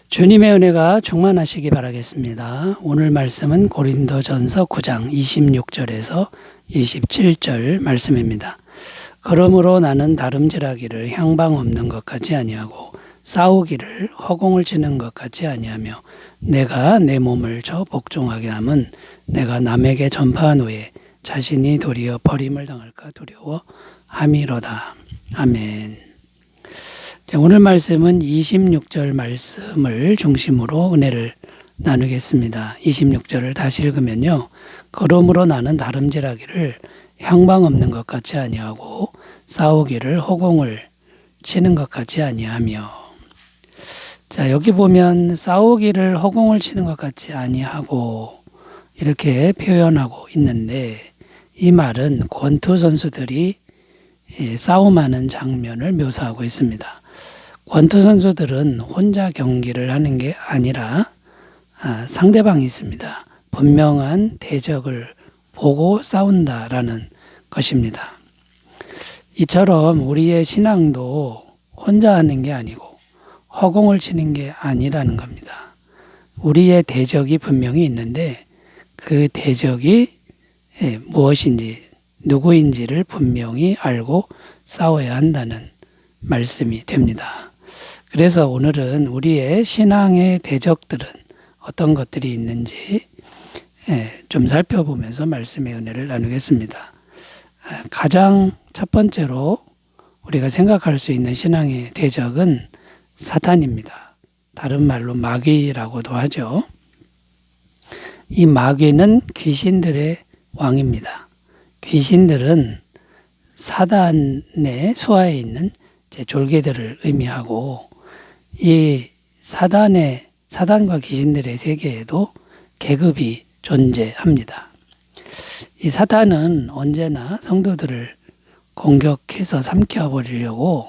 주님의 은혜가 충만하시기 바라겠습니다. 오늘 말씀은 고린도전서 9장 26절에서 27절 말씀입니다. 그러므로 나는 다름질하기를 향방 없는 것 같이 아니하고 싸우기를 허공을 치는 것 같이 아니하며 내가 내 몸을 저 복종하게 함은 내가 남에게 전파한 후에 자신이 도리어 버림을 당할까 두려워 함이로다. 아멘. 오늘 말씀은 26절 말씀을 중심으로 은혜를 나누겠습니다. 26절을 다시 읽으면요. 그러므로 나는 다름질하기를 향방 없는 것 같이 아니하고 싸우기를 허공을 치는 것 같이 아니하며. 자, 여기 보면 싸우기를 허공을 치는 것 같이 아니하고 이렇게 표현하고 있는데, 이 말은 권투 선수들이 싸움하는 장면을 묘사하고 있습니다. 권투 선수들은 혼자 경기를 하는 게 아니라 상대방이 있습니다. 분명한 대적을 보고 싸운다라는 것입니다. 이처럼 우리의 신앙도 혼자 하는 게 아니고 허공을 치는 게 아니라는 겁니다. 우리의 대적이 분명히 있는데 그 대적이 무엇인지 누구인지를 분명히 알고 싸워야 한다는 말씀이 됩니다. 그래서 오늘은 우리의 신앙의 대적들은 어떤 것들이 있는지 좀 살펴보면서 말씀의 은혜를 나누겠습니다. 가장 첫 번째로 우리가 생각할 수 있는 신앙의 대적은 사탄입니다. 다른 말로 마귀라고도 하죠. 이 마귀는 귀신들의 왕입니다. 귀신들은 사단의 수하에 있는 졸개들을 의미하고, 이 사단과 귀신들의 세계에도 계급이 존재합니다. 이 사탄은 언제나 성도들을 공격해서 삼켜버리려고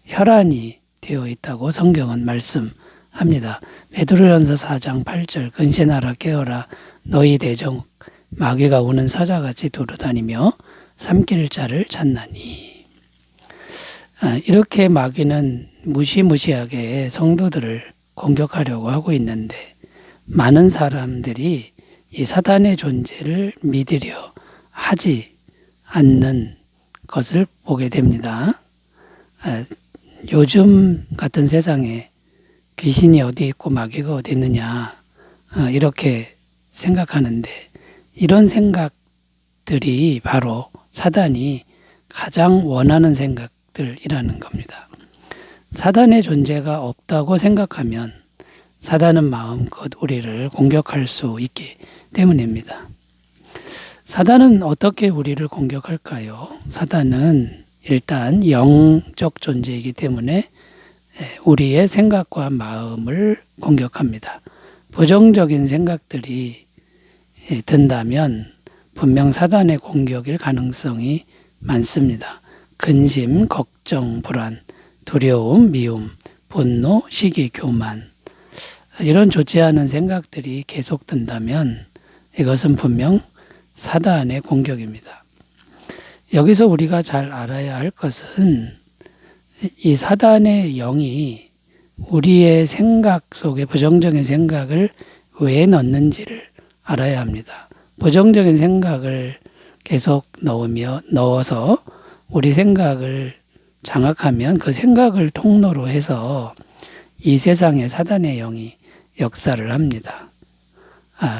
혈안이 되어 있다고 성경은 말씀합니다. 베드로전서 4장 8절 근신하라 깨어라 너희 대적 마귀가 우는 사자같이 돌아다니며 삼킬 자를 찾나니. 이렇게 마귀는 무시무시하게 성도들을 공격하려고 하고 있는데, 많은 사람들이 이 사단의 존재를 믿으려 하지 않는 것을 보게 됩니다. 요즘 같은 세상에 귀신이 어디 있고 마귀가 어디 있느냐 이렇게 생각하는데, 이런 생각들이 바로 사단이 가장 원하는 생각들이라는 겁니다. 사단의 존재가 없다고 생각하면 사단은 마음껏 우리를 공격할 수 있기 때문입니다. 사단은 어떻게 우리를 공격할까요? 사단은 일단 영적 존재이기 때문에 우리의 생각과 마음을 공격합니다. 부정적인 생각들이 든다면 분명 사단의 공격일 가능성이 많습니다. 근심, 걱정, 불안, 두려움, 미움, 분노, 시기, 교만, 이런 좋지 않은 생각들이 계속 든다면 이것은 분명 사단의 공격입니다. 여기서 우리가 잘 알아야 할 것은 이 사단의 영이 우리의 생각 속에 부정적인 생각을 왜 넣는지를 알아야 합니다. 부정적인 생각을 계속 넣어서 우리 생각을 장악하면 그 생각을 통로로 해서 이 세상에 사단의 영이 역사를 합니다.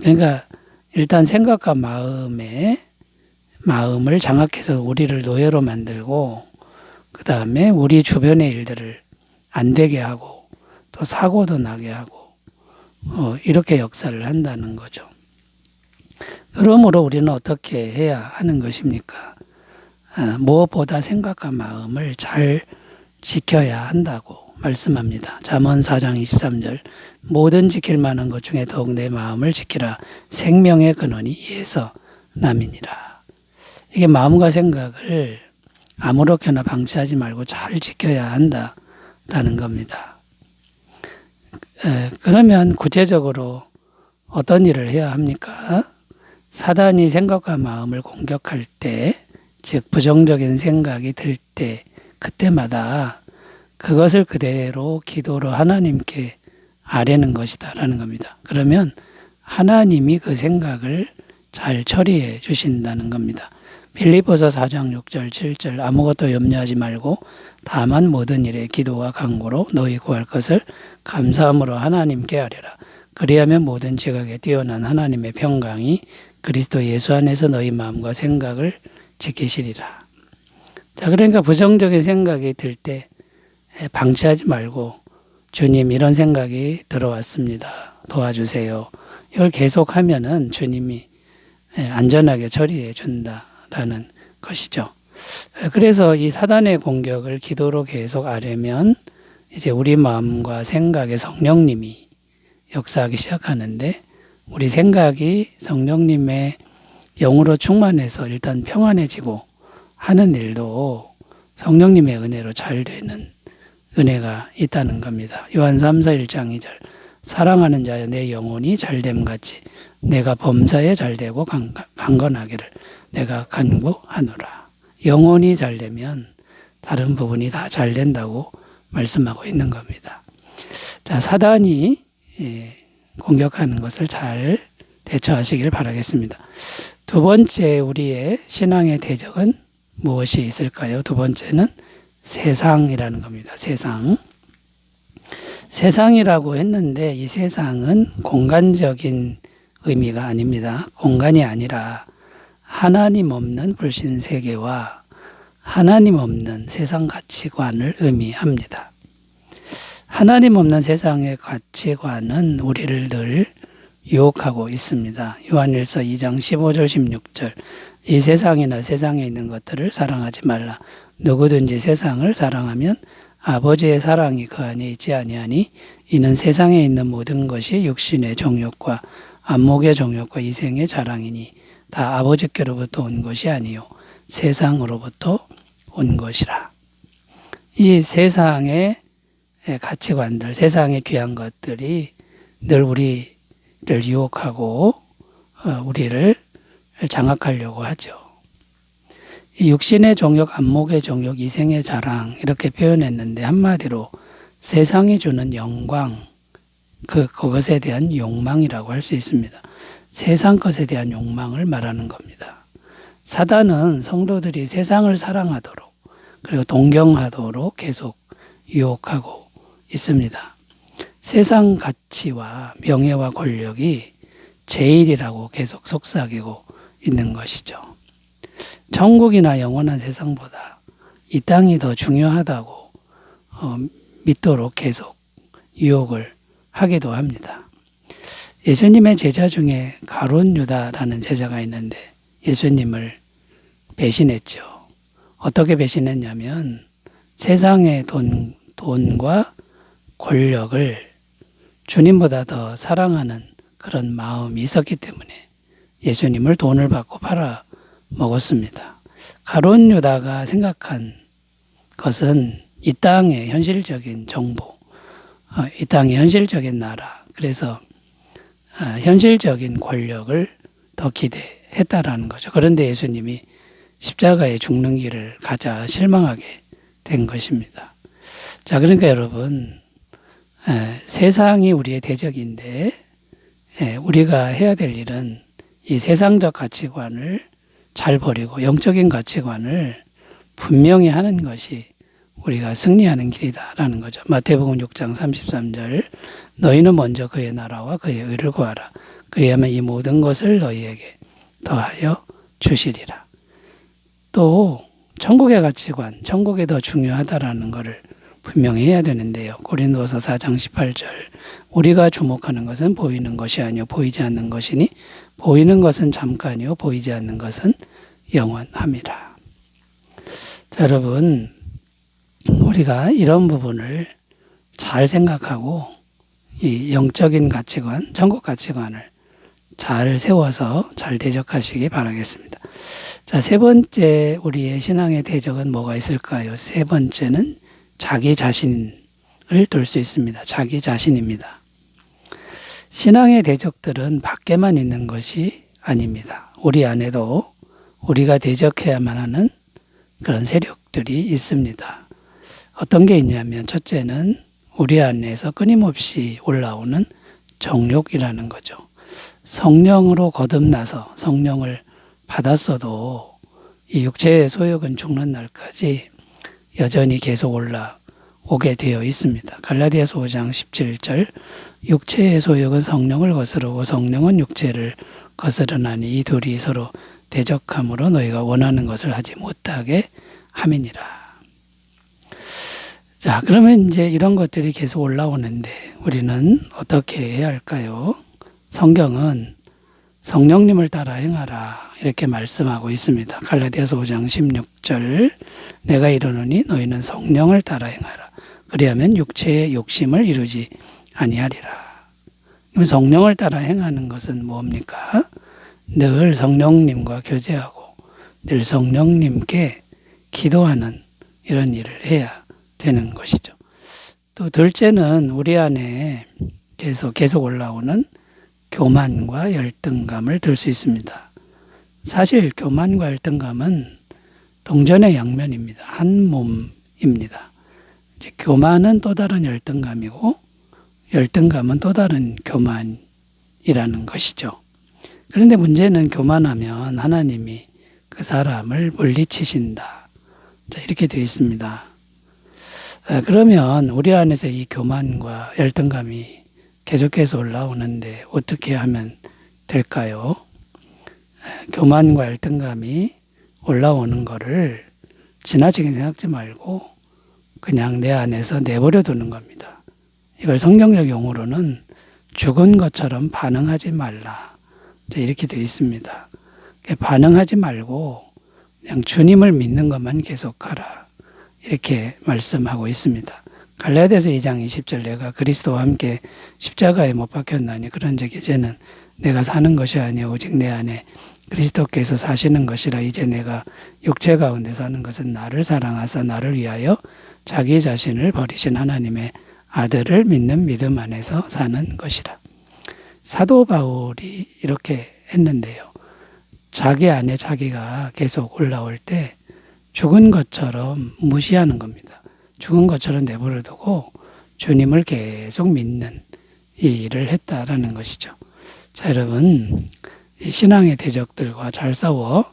그러니까 일단 생각과 마음을 장악해서 우리를 노예로 만들고, 그 다음에 우리 주변의 일들을 안 되게 하고 또 사고도 나게 하고 이렇게 역사를 한다는 거죠. 그러므로 우리는 어떻게 해야 하는 것입니까? 무엇보다 생각과 마음을 잘 지켜야 한다고 말씀합니다. 잠언 4장 23절 모든 지킬 만한 것 중에 더욱 내 마음을 지키라 생명의 근원이 이에서 남이니라. 이게 마음과 생각을 아무렇게나 방치하지 말고 잘 지켜야 한다라는 겁니다. 그러면 구체적으로 어떤 일을 해야 합니까? 사단이 생각과 마음을 공격할 때, 즉 부정적인 생각이 들 때, 그때마다 그것을 그대로 기도로 하나님께 아래는 것이다라는 겁니다. 그러면 하나님이 그 생각을 잘 처리해 주신다는 겁니다. 빌립보서 4장 6절 7절 아무것도 염려하지 말고 다만 모든 일에 기도와 간구로 너희 구할 것을 감사함으로 하나님께 아뢰라. 그리하면 모든 지각에 뛰어난 하나님의 평강이 그리스도 예수 안에서 너희 마음과 생각을 지키시리라. 자, 그러니까 부정적인 생각이 들 때 방치하지 말고 주님 이런 생각이 들어왔습니다. 도와주세요. 이걸 계속하면은 주님이 안전하게 처리해 준다라는 것이죠. 그래서 이 사단의 공격을 기도로 계속 아뢰면 이제 우리 마음과 생각에 성령님이 역사하기 시작하는데 우리 생각이 성령님의 영으로 충만해서 일단 평안해지고 하는 일도 성령님의 은혜로 잘 되는 은혜가 있다는 겁니다. 요한 3서 1장 2절 사랑하는 자여 내 영혼이 잘됨 같이 내가 범사에 잘되고 강건하기를 내가 간구하노라. 영혼이 잘되면 다른 부분이 다 잘된다고 말씀하고 있는 겁니다. 자, 사단이 공격하는 것을 잘 대처하시길 바라겠습니다. 두 번째 우리의 신앙의 대적은 무엇이 있을까요? 두 번째는 세상이라는 겁니다. 세상이라고 했는데 이 세상은 공간적인 의미가 아닙니다. 공간이 아니라 하나님 없는 불신 세계와 하나님 없는 세상 가치관을 의미합니다. 하나님 없는 세상의 가치관은 우리를 늘 유혹하고 있습니다. 요한일서 2장 15절 16절 이 세상이나 세상에 있는 것들을 사랑하지 말라. 누구든지 세상을 사랑하면 아버지의 사랑이 그 안에 있지 아니하니 이는 세상에 있는 모든 것이 육신의 정욕과 안목의 정욕과 이생의 자랑이니 다 아버지께로부터 온 것이 아니요 세상으로부터 온 것이라. 이 세상의 가치관들, 세상의 귀한 것들이 늘 우리를 유혹하고 우리를 장악하려고 하죠. 이 육신의 정욕, 안목의 정욕, 이생의 자랑 이렇게 표현했는데 한마디로 세상이 주는 영광, 그것에 대한 욕망이라고 할 수 있습니다. 세상 것에 대한 욕망을 말하는 겁니다. 사단은 성도들이 세상을 사랑하도록 그리고 동경하도록 계속 유혹하고 있습니다. 세상 가치와 명예와 권력이 제일이라고 계속 속삭이고 있는 것이죠. 천국이나 영원한 세상보다 이 땅이 더 중요하다고 믿도록 계속 유혹을 하기도 합니다. 예수님의 제자 중에 가룟 유다라는 제자가 있는데 예수님을 배신했죠. 어떻게 배신했냐면 세상의 돈과 권력을 주님보다 더 사랑하는 그런 마음이 있었기 때문에 예수님을 돈을 받고 팔아 먹었습니다. 가룟 유다가 생각한 것은 이 땅의 현실적인 정보, 이 땅의 현실적인 나라, 그래서 현실적인 권력을 더 기대했다라는 거죠. 그런데 예수님이 십자가에 죽는 길을 가자 실망하게 된 것입니다. 자, 그러니까 여러분, 세상이 우리의 대적인데 우리가 해야 될 일은 이 세상적 가치관을 잘 버리고 영적인 가치관을 분명히 하는 것이 우리가 승리하는 길이다라는 거죠. 마태복음 6장 33절 너희는 먼저 그의 나라와 그의 의를 구하라. 그리하면 이 모든 것을 너희에게 더하여 주시리라. 또 천국의 가치관, 천국이 더 중요하다라는 것을 분명히 해야 되는데요. 고린도서 4장 18절 우리가 주목하는 것은 보이는 것이 아니요 보이지 않는 것이니 보이는 것은 잠깐이요 보이지 않는 것은 영원함이라. 자, 여러분, 우리가 이런 부분을 잘 생각하고 이 영적인 가치관, 천국 가치관을 잘 세워서 잘 대적하시기 바라겠습니다. 자, 세 번째 우리의 신앙의 대적은 뭐가 있을까요? 세 번째는 자기 자신을 둘 수 있습니다. 자기 자신입니다. 신앙의 대적들은 밖에만 있는 것이 아닙니다. 우리 안에도 우리가 대적해야만 하는 그런 세력들이 있습니다. 어떤 게 있냐면 첫째는 우리 안에서 끊임없이 올라오는 정욕이라는 거죠. 성령으로 거듭나서 성령을 받았어도 이 육체의 소욕은 죽는 날까지 여전히 계속 올라오게 되어 있습니다. 갈라디아서 5장 17절 육체의 소욕은 성령을 거스르고 성령은 육체를 거스르나니 이 둘이 서로 대적함으로 너희가 원하는 것을 하지 못하게 함이니라. 자, 그러면 이제 이런 것들이 계속 올라오는데 우리는 어떻게 해야 할까요? 성경은 성령님을 따라 행하라 이렇게 말씀하고 있습니다. 갈라디아서 5장 16절 내가 이르노니 너희는 성령을 따라 행하라. 그리하면 육체의 욕심을 이루지 아니하리라. 그럼 성령을 따라 행하는 것은 뭡니까? 늘 성령님과 교제하고 늘 성령님께 기도하는 이런 일을 해야 되는 것이죠. 또 둘째는 우리 안에 계속 올라오는 교만과 열등감을 들 수 있습니다. 사실 교만과 열등감은 동전의 양면입니다. 한 몸입니다. 이제 교만은 또 다른 열등감이고 열등감은 또 다른 교만이라는 것이죠. 그런데 문제는 교만하면 하나님이 그 사람을 물리치신다. 자, 이렇게 되어 있습니다. 그러면 우리 안에서 이 교만과 열등감이 계속해서 올라오는데 어떻게 하면 될까요? 교만과 열등감이 올라오는 거를 지나치게 생각지 말고 그냥 내 안에서 내버려 두는 겁니다. 이걸 성경적 용어로는 죽은 것처럼 반응하지 말라. 이렇게 되어 있습니다. 반응하지 말고 그냥 주님을 믿는 것만 계속하라. 이렇게 말씀하고 있습니다. 갈라디아서 2장 20절 내가 그리스도와 함께 십자가에 못 박혔나니 그런즉 이제는 내가 사는 것이 아니요 오직 내 안에 그리스도께서 사시는 것이라. 이제 내가 육체 가운데 사는 것은 나를 사랑하사 나를 위하여 자기 자신을 버리신 하나님의 아들을 믿는 믿음 안에서 사는 것이라. 사도 바울이 이렇게 했는데요. 자기 안에 자기가 계속 올라올 때 죽은 것처럼 무시하는 겁니다. 죽은 것처럼 내버려 두고 주님을 계속 믿는 이 일을 했다라는 것이죠. 자, 여러분, 이 신앙의 대적들과 잘 싸워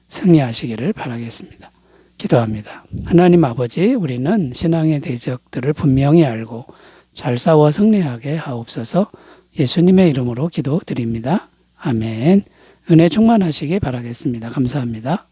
승리하시기를 바라겠습니다. 기도합니다. 하나님 아버지, 우리는 신앙의 대적들을 분명히 알고 잘 싸워 승리하게 하옵소서. 예수님의 이름으로 기도드립니다. 아멘. 은혜 충만하시기 바라겠습니다. 감사합니다.